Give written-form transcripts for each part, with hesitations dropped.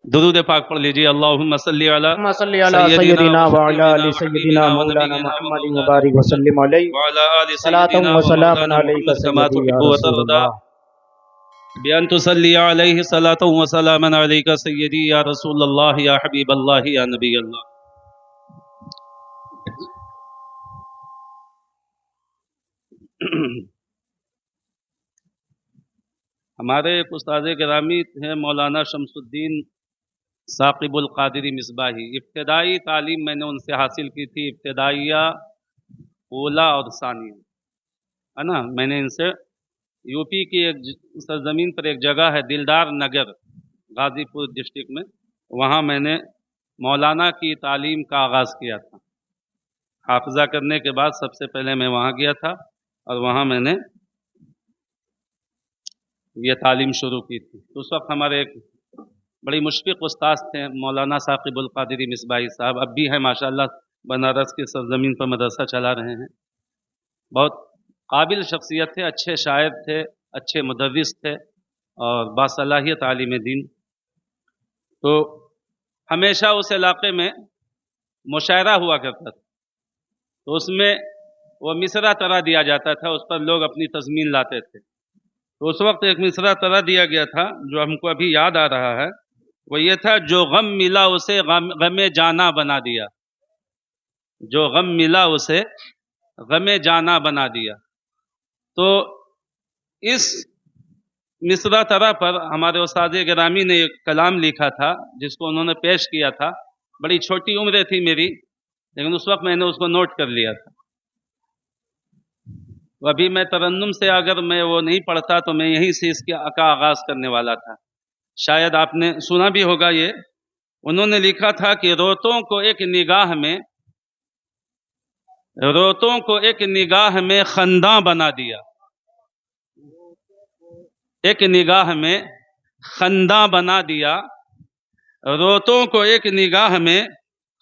درود پاک پڑھ لیجیے۔ اللہم صلی علی اللہم صلی علی سیدنا وعلی آل سیدنا مولانا محمد مبارک وسلم علیہ وعلی آل صلاۃ سیدنا و سلام مولانا علیک محمد کما سیدی یا تحب رسول وترضى اللہ۔ بأن تصلی علیہ صلاۃ و سلام علیک سیدی یا رسول اللہ یا حبیب اللہ یا نبی اللہ۔ ہمارے ایک استاد گرامی ہیں مولانا شمس الدین ثاقب القادری مصباحی۔ ابتدائی تعلیم میں نے ان سے حاصل کی تھی، ابتدائیہ اولا اور ثانیہ، ہے نا۔ میں نے ان سے یو پی کی ایک سرزمین پر ایک جگہ ہے دلدار نگر، غازی پور ڈسٹرکٹ میں، وہاں میں نے مولانا کی تعلیم کا آغاز کیا تھا۔ حافظہ کرنے کے بعد سب سے پہلے میں وہاں گیا تھا اور وہاں میں نے یہ تعلیم شروع کی تھی۔ اس وقت ہمارے ایک بڑی مشفق استاذ تھے مولانا ثاقب القادری مصباحی صاحب، اب بھی ہیں ماشاءاللہ، بنارس کی سرزمین پر مدرسہ چلا رہے ہیں۔ بہت قابل شخصیت تھے، اچھے شاعر تھے، اچھے مدرس تھے اور باصلاحیت عالم دین۔ تو ہمیشہ اس علاقے میں مشاعرہ ہوا کرتا تھا، تو اس میں وہ مصرع طرح دیا جاتا تھا، اس پر لوگ اپنی تضمین لاتے تھے۔ تو اس وقت ایک مصرع طرح دیا گیا تھا جو ہم کو ابھی یاد آ رہا ہے، وہ یہ تھا: جو غم ملا اسے غم جانا بنا دیا، جو غم ملا اسے غم جانا بنا دیا۔ تو اس مصرع طرح پر ہمارے استاد گرامی نے ایک کلام لکھا تھا جس کو انہوں نے پیش کیا تھا۔ بڑی چھوٹی عمر تھی میری، لیکن اس وقت میں نے اس کو نوٹ کر لیا تھا۔ ابھی میں ترنم سے اگر میں وہ نہیں پڑھتا تو میں یہیں سے اس کا آغاز کرنے والا تھا۔ شاید آپ نے سنا بھی ہوگا یہ۔ انہوں نے لکھا تھا کہ روتوں کو ایک نگاہ میں، روتوں کو ایک نگاہ میں خنداں بنا دیا، ایک نگاہ میں خنداں بنا دیا، روتوں کو ایک نگاہ میں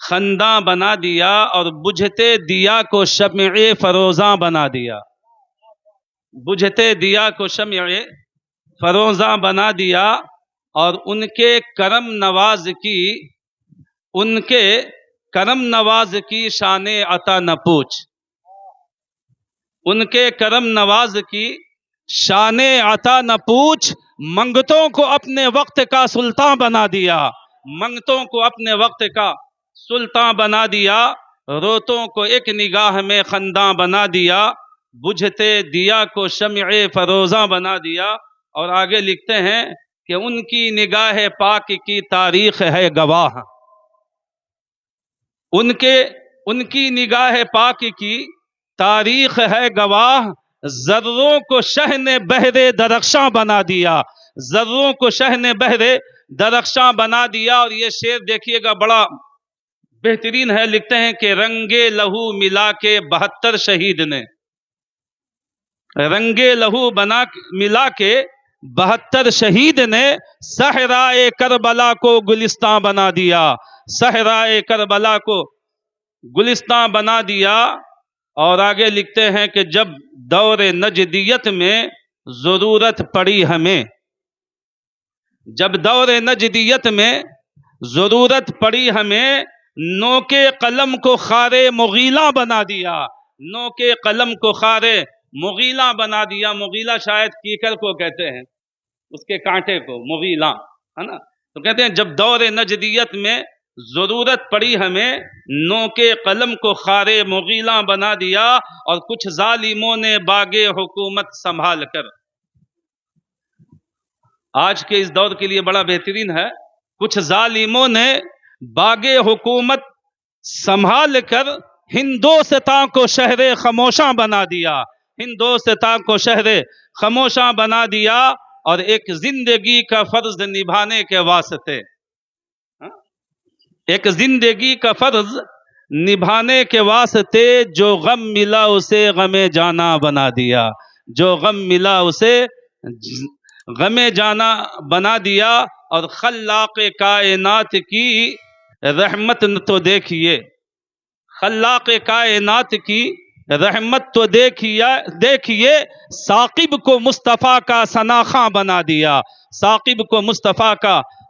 خنداں بنا دیا، اور بجھتے دیا کو شمع فروزاں بنا دیا، بجھتے دیا کو شمع فروزاں بنا دیا۔ اور ان کے کرم نواز کی، ان کے کرم نواز کی شان عطا نہ پوچھ، ان کے کرم نواز کی شان عطا نہ پوچھ، منگتوں کو اپنے وقت کا سلطان بنا دیا، منگتوں کو اپنے وقت کا سلطان بنا دیا، روتوں کو ایک نگاہ میں خنداں بنا دیا، بجھتے دیا کو شمع فروزاں بنا دیا۔ اور آگے لکھتے ہیں کہ ان کی نگاہ پاک کی تاریخ ہے گواہ، ان کی نگاہ پاک کی تاریخ ہے گواہ، ذروں کو شہن بحر درخشاں بنا دیا، ذروں کو شہن بحر درخشاں بنا دیا۔ اور یہ شعر دیکھیے گا بڑا بہترین ہے، لکھتے ہیں کہ رنگے لہو ملا کے 72 شہید نے، رنگے لہو ملا کے 72 شہید نے، صحرائے کربلا کو گلستان بنا دیا، صحرائے کربلا کو گلستان بنا دیا۔ اور آگے لکھتے ہیں کہ جب دور نجدیت میں ضرورت پڑی ہمیں، جب دور نجدیت میں ضرورت پڑی ہمیں، نو کے قلم کو خار مغیلاں بنا دیا، نو کے قلم کو خار مغیلاں بنا دیا۔ مغیلہ شاید کیکر کو کہتے ہیں، اس کے کانٹے کو مغیلاں، ہے نا۔ تو کہتے ہیں جب دور نجدیت میں ضرورت پڑی ہمیں، نو کے قلم کو خار مغیلاں بنا دیا، اور کچھ ظالموں نے باغ حکومت سنبھال کر، آج کے اس دور کے لیے بڑا بہترین ہے، کچھ ظالموں نے باغ حکومت سنبھال کر ہندوستان کو شہر خاموشاں بنا دیا، ہندوستان کو شہر خاموشاں بنا دیا۔ اور ایک زندگی کا فرض نبھانے کے واسطے، ایک زندگی کا فرض نبھانے کے واسطے، جو غم ملا اسے غم جانا بنا دیا، جو غم ملا اسے غم جانا بنا دیا۔ اور خلاق کائنات کی رحمت تو دیکھیے، خلاق کائنات کی رحمت تو دیکھیے، ثاقب کو مصطفیٰ کا ثناخواں بنا دیا، ثاقب کو مصطفیٰ کا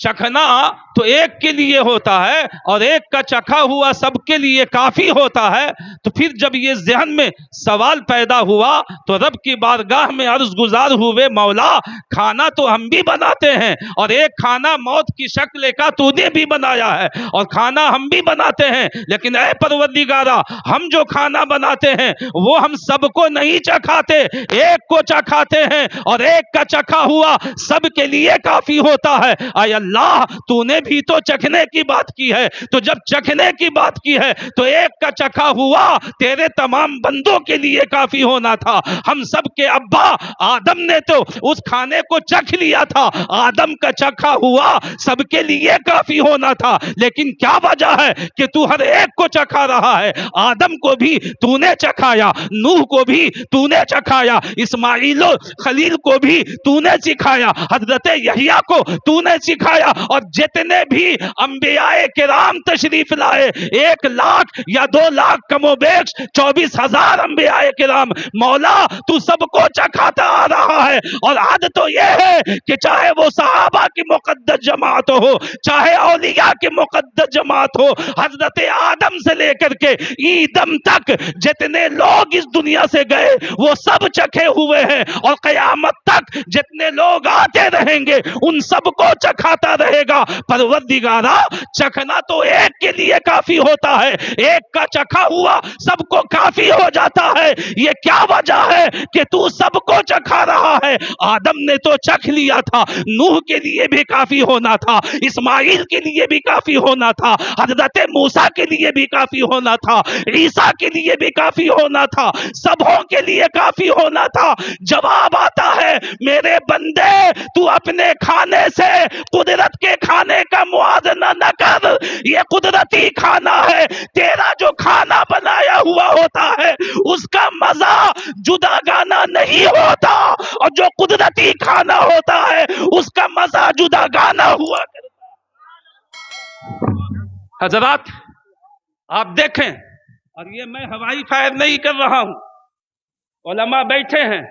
چکھنا تو ایک کے لیے ہوتا ہے اور ایک کا چکھا ہوا سب کے لیے کافی ہوتا ہے. تو پھر جب یہ ذہن میں سوال پیدا ہوا تو رب کی بارگاہ میں عرض گزار ہوئے مولا کھانا تو ہم بھی بناتے ہیں اور ایک کھانا موت کی شکل کا تو نے بھی بنایا ہے اور کھانا ہم بھی بناتے ہیں, لیکن اے پروردگارا ہم جو کھانا بناتے ہیں وہ ہم سب کو نہیں چکھاتے, ایک کو چکھاتے ہیں اور ایک کا چکھا ہوا سب کے لیے کافی ہوتا ہے. اے اللہ تو نے بھی تو چکھنے کی بات کی ہے, تو جب چکھنے کی بات کی ہے تو ایک کا چکھا ہوا تیرے تمام بندوں کے لیے کافی ہونا تھا. ہم سب کے ابا آدم نے تو اس کھانے کو چکھ لیا تھا, آدم کا چکھا ہوا سب کے لیے کافی ہونا تھا, لیکن کیا وجہ ہے کہ تو ہر ایک کو چکھا رہا ہے؟ آدم کو بھی تو نے چکھایا, نوح کو بھی تو نے چکھایا, اسماعیل و خلیل کو بھی تو نے سکھایا, حضرت یحییٰ کو تو نے سکھایا, اور جتنے بھی انبیاء کرام تشریف لائے 1,00,000 یا 2,00,000 کم و بیش 24,000 انبیاء کرام, مولا تو سب کو چکھاتا آ رہا ہے. اور عادت تو یہ ہے کہ چاہے وہ صحابہ کی مقدس جماعت ہو, چاہے اولیاء کی مقدس جماعت ہو, حضرت آدم سے لے کر کے ایدم تک جتنے لوگ اس دنیا سے گئے وہ سب چکھے ہوئے ہیں, اور قیامت تک جتنے لوگ آتے رہیں گے ان سب کو چکھاتا رہے گا. پروردگارا چکھنا تو ایک کے لیے کافی ہوتا ہے, ایک کا چکھا ہوا سب کو کافی ہو جاتا ہے. یہ کیا وجہ ہے کہ تو سب کو چکھا رہا ہے؟ آدم نے تو چکھ لیا تھا, نوح کے لیے بھی کافی ہونا تھا, اسماعیل کے لیے بھی کافی ہونا تھا, حضرت موسیٰ کے لیے بھی کافی ہونا تھا, عیسیٰ کے لیے بھی کافی ہونا تھا, سبوں کے لیے کافی ہونا تھا. جواب آتا ہے میرے بندے تو اپنے کھانے سے قدرت کے کھانے کا موازنہ نہ کر, یہ قدرتی کھانا ہے. تیرا جو کھانا بنایا ہوا ہوتا ہے اس کا مزہ جداگانہ نہیں ہوتا, اور جو قدرتی کھانا ہوتا ہے اس کا مزہ جداگانہ ہوا کرتا. حضرات آپ دیکھیں, اور یہ میں ہوائی فائر نہیں کر رہا ہوں, علماء بیٹھے ہیں,